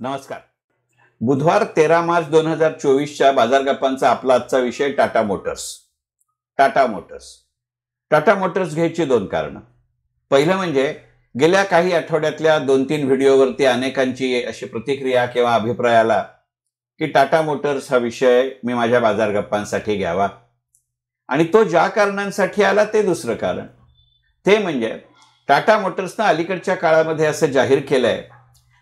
नमस्कार. बुधवार 13 मार्च 2024च्या बाजार गप्पांचा आपला आजचा विषय Tata Motors. Tata Motors Tata Motors घ्यायची दोन कारणं. पहिलं म्हणजे गेल्या काही आठवड्यातल्या 2-3 व्हिडिओवरती अनेकांची अशी प्रतिक्रिया किंवा अभिप्राय आला की टाटा मोटर्स हा विषय मी माझ्या बाजार गप्पांसाठी घ्यावा. आणि तो ज्या कारणांसाठी आला ते दुसरं कारण ते म्हणजे टाटा मोटर्सनं अलीकडच्या काळामध्ये असं जाहीर केलंय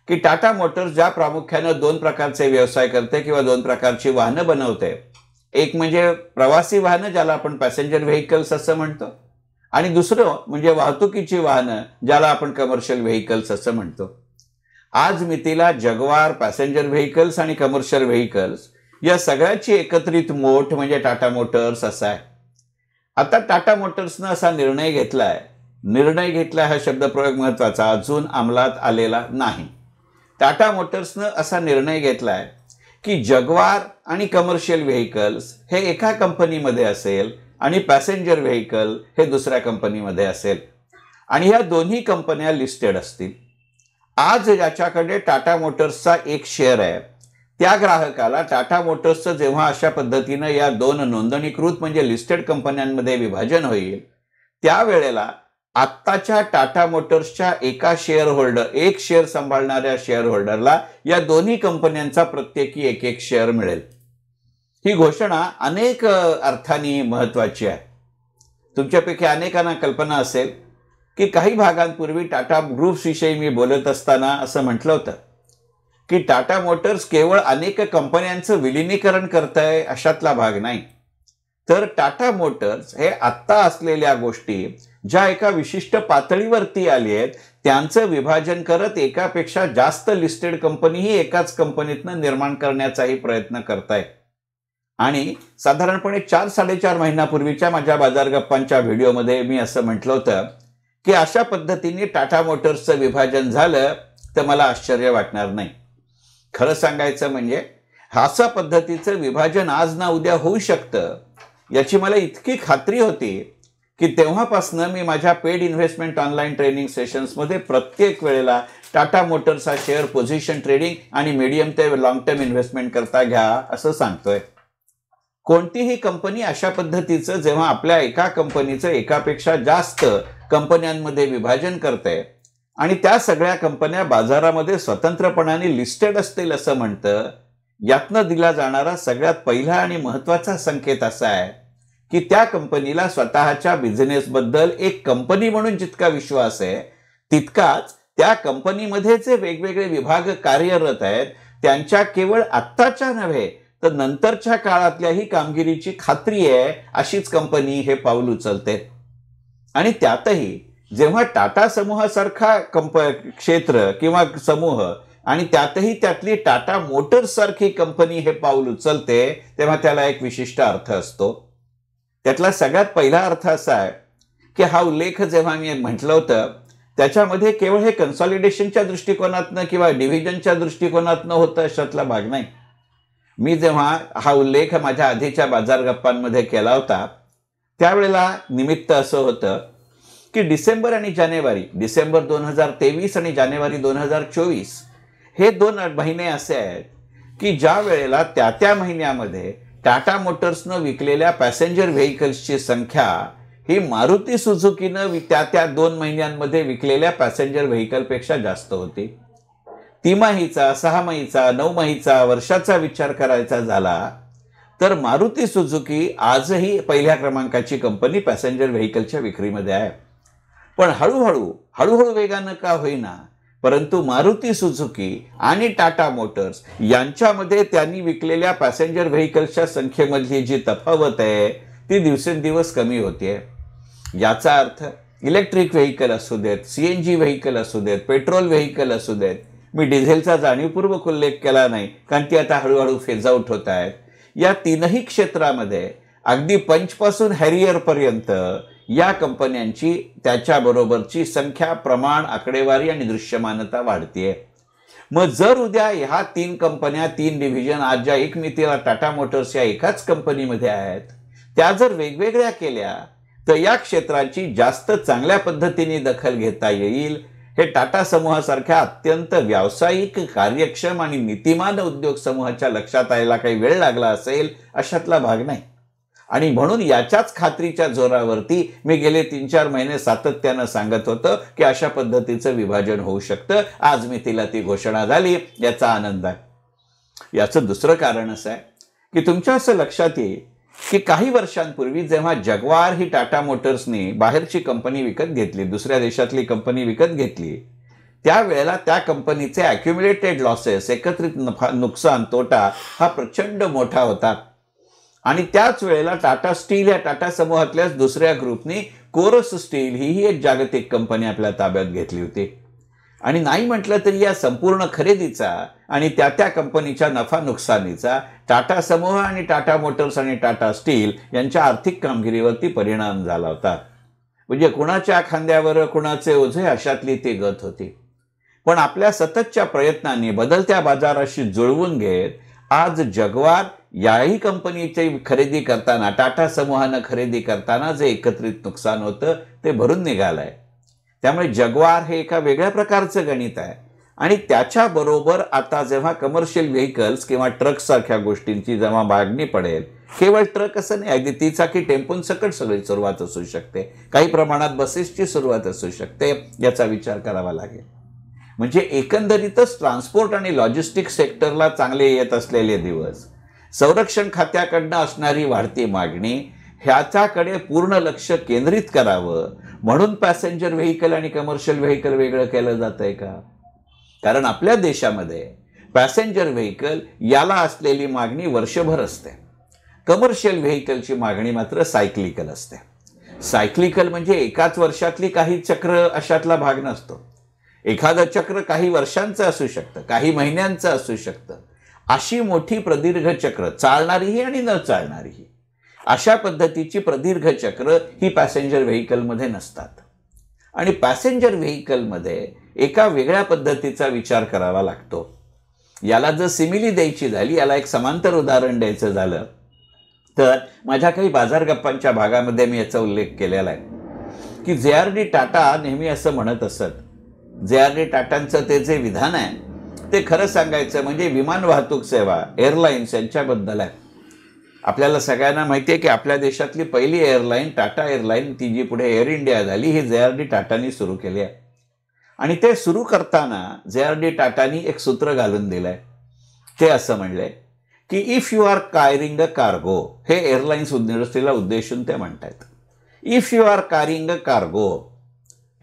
की टाटा मोटर्स ज्या प्रामुख्यानं 2 प्रकारचे व्यवसाय करते किंवा 2 प्रकारची वाहनं बनवते. एक म्हणजे प्रवासी वाहनं ज्याला आपण पॅसेंजर व्हेकल्स असं म्हणतो, आणि दुसरं म्हणजे वाहतुकीची वाहनं ज्याला आपण कमर्शियल व्हेकल्स असं म्हणतो. आज मितीला जगवार, पॅसेंजर व्हेकल्स आणि कमर्शियल व्हेकल्स या सगळ्याची एकत्रित मोठ म्हणजे टाटा मोटर्स असा आहे. आता टाटा मोटर्सनं असा निर्णय घेतलाय हा शब्दप्रयोग महत्वाचा, अजून अंमलात आलेला नाही. टाटा मोटर्सनं असा निर्णय घेतलाय की जगवार आणि कमर्शियल व्हेकल्स हे एका कंपनीमध्ये असेल आणि पॅसेंजर व्हेकल हे दुसऱ्या कंपनीमध्ये असेल, आणि ह्या दोन्ही कंपन्या लिस्टेड असतील. आज ज्याच्याकडे टाटा मोटर्सचा एक शेअर आहे त्या ग्राहकाला टाटा मोटर्सचं जेव्हा अशा पद्धतीनं या 2 नोंदणीकृत म्हणजे लिस्टेड कंपन्यांमध्ये विभाजन होईल त्यावेळेला आत्ताच्या टाटा मोटर्सच्या एक शेअर सांभाळणाऱ्या शेअर होल्डरला या दोन्ही कंपन्यांचा प्रत्येकी एक शेअर मिळेल. ही घोषणा अनेक अर्थांनी महत्वाची आहे. तुमच्यापैकी अनेकांना कल्पना असेल की काही भागांपूर्वी टाटा ग्रुप्स विषयी मी बोलत असताना असं म्हटलं होतं की टाटा मोटर्स केवळ अनेक कंपन्यांचं विलिनीकरण करतंय अशातला भाग नाही, तर टाटा मोटर्स हे आत्ता असलेल्या गोष्टी ज्या एका विशिष्ट पातळीवरती आली आहेत त्यांचं विभाजन करत एकापेक्षा जास्त लिस्टेड कंपनीही एकाच कंपनीतनं निर्माण करण्याचाही प्रयत्न करतायत. आणि साधारणपणे 4-4.5 महिन्यापूर्वीच्या माझ्या बाजार गप्पांच्या व्हिडिओमध्ये मी असं म्हटलं होतं की अशा पद्धतीने टाटा मोटर्सचं विभाजन झालं तर मला आश्चर्य वाटणार नाही. खरं सांगायचं म्हणजे अशा पद्धतीचं विभाजन आज ना उद्या होऊ शकतं याची मला इतकी खात्री होती की तेव्हापासून मी माझ्या पेड इन्व्हेस्टमेंट ऑनलाईन ट्रेनिंग सेशन्समध्ये प्रत्येक वेळेला टाटा मोटर्सचा शेअर पोझिशन ट्रेडिंग आणि मीडियम ते लॉंग टर्म इन्व्हेस्टमेंट करता घ्या असं सांगतोय. कोणतीही कंपनी अशा पद्धतीचं जेव्हा आपल्या एका कंपनीचं एकापेक्षा जास्त कंपन्यांमध्ये विभाजन करते आणि त्या सगळ्या कंपन्या बाजारामध्ये स्वतंत्रपणाने लिस्टेड असतील असं म्हणतं, यातनं दिला जाणारा सगळ्यात पहिला आणि महत्वाचा संकेत असा आहे की त्या कंपनीला स्वतःच्या बिझनेसबद्दल एक कंपनी म्हणून जितका विश्वास आहे तितकाच त्या कंपनीमध्ये जे वेगवेगळे विभाग कार्यरत आहेत त्यांच्या केवळ आत्ताच्या नव्हे तर नंतरच्या काळातल्याही कामगिरीची खात्री आहे अशीच कंपनी हे पाऊल उचलते. आणि त्यातही जेव्हा टाटा समूहासारखा क्षेत्र किंवा समूह आणि त्यातही त्यातली टाटा मोटर्स सारखी कंपनी हे पाऊल उचलते तेव्हा त्याला एक विशिष्ट अर्थ असतो. त्यातला सगळ्यात पहिला अर्थ असा आहे की हा उल्लेख जेव्हा मी म्हटलं होतं त्याच्यामध्ये केवळ हे कन्सॉलिडेशनच्या दृष्टिकोनातनं किंवा डिव्हिजनच्या दृष्टिकोनातनं होतं अशातला भाग नाही. मी जेव्हा हा उल्लेख माझ्या आधीच्या बाजार गप्पांमध्ये केला होता त्यावेळेला निमित्त असं होतं की डिसेंबर 2023 आणि जानेवारी 2024 हे 2 महिने असे आहेत की ज्या वेळेला त्या महिन्यामध्ये टाटा मोटर्सनं विकलेल्या पॅसेंजर व्हेकल्सची संख्या ही मारुती सुझुकीनं त्या 2 महिन्यांमध्ये विकलेल्या पॅसेंजर व्हेकलपेक्षा जास्त होती. तिमाहीचा, 6 9 वर्षाचा विचार करायचा झाला तर मारुती सुझुकी आजही पहिल्या क्रमांकाची कंपनी पॅसेंजर व्हेकलच्या विक्रीमध्ये आहे. पण हळूहळू वेगानं का होईना परंतु मारुती सुझुकी आणि टाटा मोटर्स यांच्यामध्ये त्यांनी विकलेल्या पॅसेंजर व्हेकल्सच्या संख्येमधली जी तफावत आहे ती दिवसेंदिवस कमी होते. याचा अर्थ इलेक्ट्रिक व्हेकल असू देत, CNG व्हेकल असू देत, पेट्रोल व्हेकल असू देत, मी डिझेलचा जाणीवपूर्वक उल्लेख केला नाही कारण ती आता हळूहळू फेज आउट होत आहेत. या 3ही क्षेत्रामध्ये अगदी पंचपासून हॅरियर पर्यंत या कंपन्यांची त्याच्याबरोबरची संख्या, प्रमाण, आकडेवारी आणि दृश्यमानता वाढतीये. मग जर उद्या ह्या 3 कंपन्या, 3 डिव्हिजन आज ज्या एक मितीला टाटा मोटर्स या एकाच कंपनीमध्ये आहेत त्या जर वेगवेगळ्या केल्या तर या क्षेत्राची जास्त चांगल्या पद्धतीने दखल घेता येईल हे टाटा समूहासारख्या अत्यंत व्यावसायिक, कार्यक्षम आणि नीतिमान उद्योग समूहाच्या लक्षात यायला काही वेळ लागला असेल अशातला भाग नाही. आणि म्हणून याच्याच खात्रीच्या जोरावरती मी गेले 3-4 महिने सातत्यानं सांगत होतो की अशा पद्धतीचं विभाजन होऊ शकतं. आज मी तिला ती घोषणा झाली, याचा आनंद आहे. याचं दुसरं कारण असं आहे की तुमच्या असं लक्षात येईल की काही वर्षांपूर्वी जेव्हा जगवार ही टाटा मोटर्सनी बाहेरची कंपनी विकत घेतली, दुसऱ्या देशातली कंपनी विकत घेतली, त्यावेळेला त्या कंपनीचे अक्युम्युलेटेड लॉसेस, एकत्रित नुकसान, तोटा हा प्रचंड मोठा होता. आणि त्याच वेळेला टाटा स्टील या टाटा समूहातल्याच दुसऱ्या ग्रुपनी कोरस स्टील ही एक जागतिक कंपनी आपल्या ताब्यात घेतली होती. आणि नाही म्हटलं तरी या संपूर्ण खरेदीचा आणि त्या कंपनीच्या नफा नुकसानीचा टाटा समूह आणि टाटा मोटर्स आणि टाटा स्टील यांच्या आर्थिक कामगिरीवरती परिणाम झाला होता. म्हणजे कुणाच्या खांद्यावर कुणाचे ओझे अशातली ती गत होती. पण आपल्या सततच्या प्रयत्नांनी बदलत्या बाजाराशी जुळवून घेत आज जगवार याही कंपनीची खरेदी करताना, टाटा समूहानं खरेदी करताना जे एकत्रित नुकसान होतं ते भरून निघालंय. त्यामुळे जगवार हे एका वेगळ्या प्रकारचं गणित आहे. आणि त्याच्याबरोबर आता जेव्हा कमर्शियल व्हेकल्स किंवा ट्रक्स सारख्या गोष्टींची जेव्हा मागणी पडेल, केवळ ट्रक असं नाही, अगदी 30 चाकी टेम्पोंसकट सगळी सुरुवात असू शकते, काही प्रमाणात बसेसची सुरुवात असू शकते, याचा विचार करावा लागेल. म्हणजे एकंदरीतच ट्रान्सपोर्ट आणि लॉजिस्टिक सेक्टरला चांगले येत असलेले दिवस, संरक्षण खात्याकडनं असणारी वाढती मागणी, ह्याच्याकडे पूर्ण लक्ष केंद्रित करावं म्हणून पॅसेंजर व्हेकल आणि कमर्शियल व्हेकल वेगळं केलं जातंय का? कारण आपल्या देशामध्ये पॅसेंजर व्हेकल याला असलेली मागणी वर्षभर असते. कमर्शियल व्हेकलची मागणी मात्र सायक्लिकल असते. सायक्लिकल म्हणजे एकाच वर्षातली काही चक्र अशातला भाग नसतो. एखादं चक्र काही वर्षांचं असू शकतं, काही महिन्यांचं असू शकतं. अशी मोठी प्रदीर्घ चक्र, चालणारीही आणि न चालणारीही, अशा पद्धतीची प्रदीर्घ चक्र ही पॅसेंजर व्हेकलमध्ये नसतात. आणि पॅसेंजर व्हेकलमध्ये एका वेगळ्या पद्धतीचा विचार करावा लागतो. याला जर सिमिली द्यायची झाली, याला एक समांतर उदाहरण द्यायचं झालं तर माझ्या काही बाजार गप्पांच्या भागामध्ये मी याचा उल्लेख केलेला आहे की जे.आर.डी. टाटा नेहमी असं म्हणत असत. जे.आर.डी. टाटांचं ते जे विधान आहे ते खरं सांगायचं म्हणजे विमान वाहतूक सेवा, एअरलाईन्स यांच्याबद्दल आहे. आपल्याला सगळ्यांना माहिती आहे की आपल्या देशातली पहिली एअरलाईन टाटा एअरलाईन, ती जी पुढे एअर इंडिया झाली, ही जे.आर.डी. टाटांनी सुरू केली आहे. आणि ते सुरू करताना जे.आर.डी. टाटांनी एक सूत्र घालून दिलंय. ते असं म्हणलंय की if you are carrying a cargo, हे एअरलाईन्स इंडस्ट्रीला उद्देशून ते म्हणतात, if you are carrying a cargo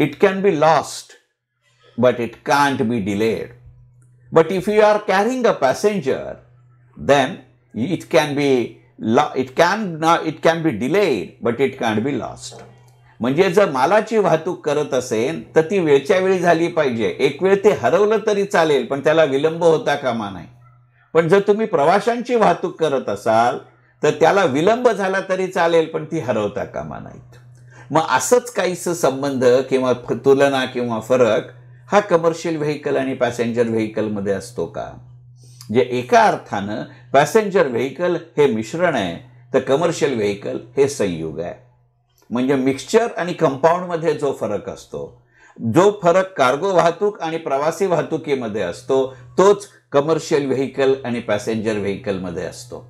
it can be lost but it can't be delayed. But if you are carrying a passenger then it can be delayed but it can't be lost. म्हणजे जर मालाची वाहतूक करत असेल तर ती वेळच्या वेळी झाली पाहिजे. एक वेळ ते हरवलं तरी चालेल पण त्याला विलंब होता कामा नाही. पण जर तुम्ही प्रवाशांची वाहतूक करत असाल तर त्याला विलंब झाला तरी चालेल पण ती हरवता कामा नाहीत. मग असंच काहीसं संबंध किंवा तुलना किंवा फरक हा कमर्शियल व्हेकल आणि पॅसेंजर व्हेकलमध्ये असतो का? जे एका अर्थानं पॅसेंजर व्हेकल हे मिश्रण आहे तर कमर्शियल व्हेकल हे संयुग आहे. म्हणजे मिक्सचर आणि कंपाऊंडमध्ये जो फरक असतो, जो फरक कार्गो वाहतूक आणि प्रवासी वाहतुकीमध्ये असतो, तोच कमर्शियल व्हेकल आणि पॅसेंजर व्हेकलमध्ये असतो.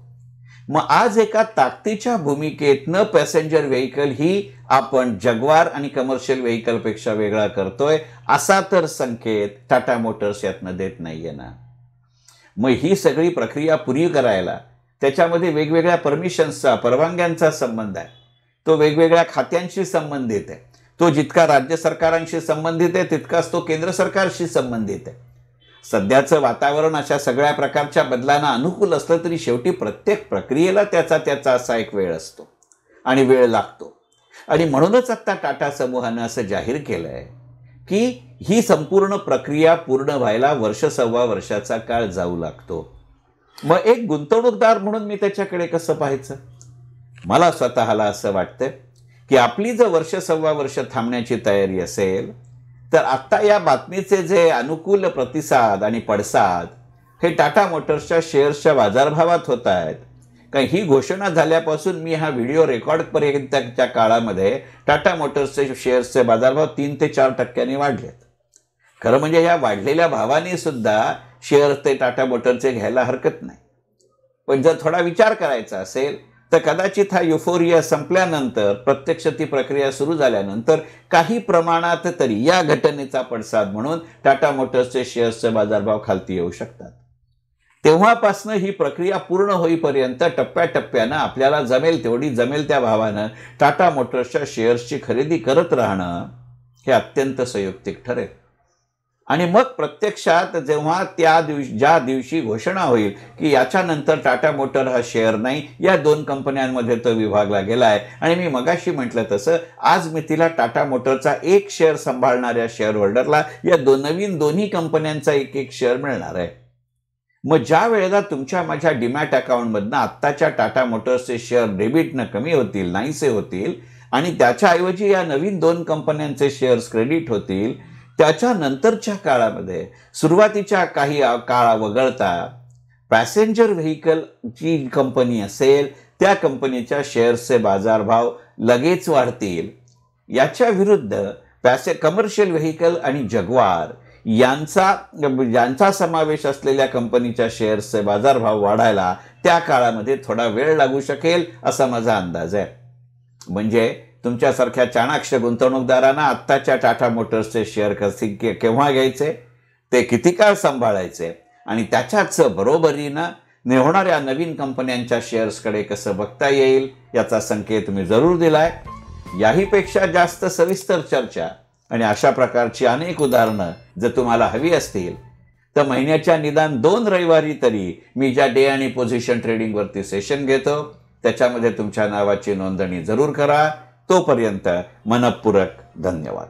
मग आज एका ताकदीच्या भूमिकेतनं पॅसेंजर व्हेकल ही आपण जगवार आणि कमर्शियल व्हेकलपेक्षा वेगळा करतोय असा तर संकेत टाटा मोटर्स यातनं देत नाहीये ना. मग ही सगळी प्रक्रिया पुरी करायला त्याच्यामध्ये वेगवेगळ्या परमिशन्सचा, परवानग्यांचा संबंध आहे. तो वेगवेगळ्या खात्यांशी संबंधित आहे. तो जितका राज्य सरकारांशी संबंधित आहे तितकाच तो केंद्र सरकारशी संबंधित आहे. सध्याचं वातावरण अशा सगळ्या प्रकारच्या बदलांना अनुकूल असलं तरी शेवटी प्रत्येक प्रक्रियेला त्याचा असा एक वेळ असतो आणि वेळ लागतो. आणि म्हणूनच आता टाटा समूहानं असं जाहीर केलंय की ही संपूर्ण प्रक्रिया पूर्ण व्हायला वर्ष सव्वा वर्षाचा काळ जाऊ लागतो. मग एक गुंतवणूकदार म्हणून मी त्याच्याकडे कसं पाहायचं? मला स्वतःला असं वाटतं की आपली जर वर्ष सव्वा वर्ष थांबण्याची तयारी असेल तर आत्ता या बातमीचे जे अनुकूल प्रतिसाद आणि पडसाद हे टाटा मोटर्सच्या शेअर्सच्या बाजारभावात होत आहेत. कारण ही घोषणा झाल्यापासून मी हा व्हिडिओ रेकॉर्डपर्यंतच्या काळामध्ये टाटा मोटर्सचे शेअर्सचे बाजारभाव 3 ते 4% वाढलेत. खरं म्हणजे या वाढलेल्या भावाने सुद्धा शेअर ते टाटा मोटरचे घ्यायला हरकत नाही. पण जर थोडा विचार करायचा असेल तर कदाचित हा युफोरिया संपल्यानंतर, प्रत्यक्ष ती प्रक्रिया सुरू झाल्यानंतर काही प्रमाणात तरी या घटनेचा पडसाद म्हणून टाटा मोटर्सचे शेअर्सचे बाजारभाव खालती येऊ शकतात. तेव्हापासनं ही प्रक्रिया पूर्ण होईपर्यंत टप्प्याटप्प्यानं आपल्याला जमेल त्या भावानं टाटा मोटर्सच्या शेअर्सची खरेदी करत राहणं हे अत्यंत संयुक्तिक ठरेल. आणि मग प्रत्यक्षात जेव्हा ज्या दिवशी घोषणा होईल की याच्यानंतर टाटा मोटर हा शेअर नाही, या दोन कंपन्यांमध्ये तो विभागला गेलाय, आणि मी मगाशी म्हटलं तसं आज मी तिला टाटा मोटरचा एक शेअर सांभाळणाऱ्या शेअर होल्डरला या नवीन दोन्ही कंपन्यांचा एक शेअर मिळणार आहे. मग ज्या वेळेला तुमच्या माझ्या डीमॅट अकाउंटमधनं आत्ताच्या टाटा मोटर्सचे शेअर डेबिटनं कमी होतील, नाहीसे होतील, आणि त्याच्याऐवजी या नवीन दोन कंपन्यांचे शेअर्स क्रेडिट होतील, त्याच्यानंतरच्या काळामध्ये सुरुवातीच्या काही काळ वगळता पॅसेंजर व्हेकल जी कंपनी असेल त्या कंपनीच्या शेअर्सचे बाजारभाव लगेच वाढतील. याच्या विरुद्ध कमर्शियल व्हेकल आणि जगवार यांचा समावेश असलेल्या कंपनीच्या शेअर्सचे बाजारभाव वाढायला त्या काळामध्ये थोडा वेळ लागू शकेल असा माझा अंदाज आहे. म्हणजे तुमच्यासारख्या चाणाक्ष गुंतवणूकदारांना आत्ताच्या टाटा मोटर्सचे शेअर केव्हा घ्यायचे, ते किती काळ सांभाळायचे, आणि त्याच्याच बरोबरीनं होणाऱ्या नवीन कंपन्यांच्या शेअर्सकडे कसं बघता येईल याचा संकेत मी जरूर दिलाय. याहीपेक्षा जास्त सविस्तर चर्चा आणि अशा प्रकारची अनेक उदाहरणं जर तुम्हाला हवी असतील तर महिन्याच्या निदान 2 रविवारी तरी मी ज्या डे आणि पोझिशन ट्रेडिंगवरती सेशन घेतो त्याच्यामध्ये तुमच्या नावाची नोंदणी जरूर करा. तोपर्यंत मनःपूर्वक धन्यवाद.